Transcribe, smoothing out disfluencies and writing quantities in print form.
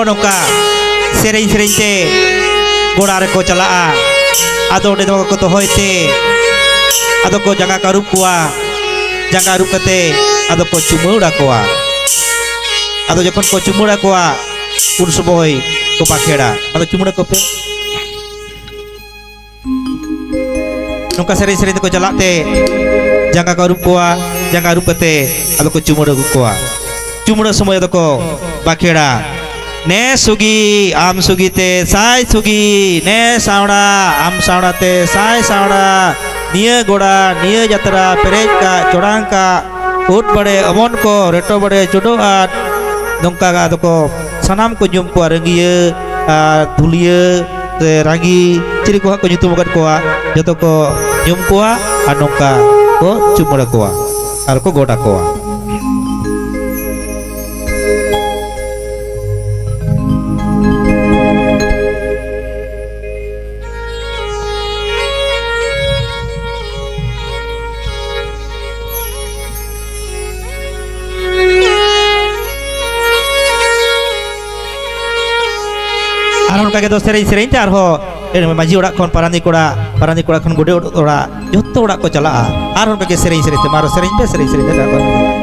नौका सेरें सेरें ते गोड़ा रेको चलाआ आदो डे को तो होइते आदो को जगह का रुकुआ जगह रुकते आदो को चुमुड़ा कोआ आदो जखन को चुमुड़ा कोआ उन समय को बाखेड़ा आदो चुमुड़ा को पे नौका सेरें सेरें ते को चलाते जगह का रुकुआ जगह रुकते आदो को चुमुड़ा समय आदो को बाखेड़ा ने सुगी आम सुगीते साय सुगी ने सावड़ा आम सावड़ाते साय सावड़ा निये गोड़ा निये जतरा पेरेज का चोड़ांग का उठ बड़े अमन को रेटो बड़े चुडो आट नौका का को सनाम को जुम को रंगिये धुलिये रागी चिरी को nyutum को जतो को जुम को नौका को चुमड़ा को और को गोड़ा को उनका के दो सेरें सेरें ते आर हो माजी ओड़ा खन पारानी कोड़ा खन गुडे ओड़ा जत्तो ओड़ा को चला आर उनका के सेरें सेरें ते मारो सेरें पे सेरें सेरें ते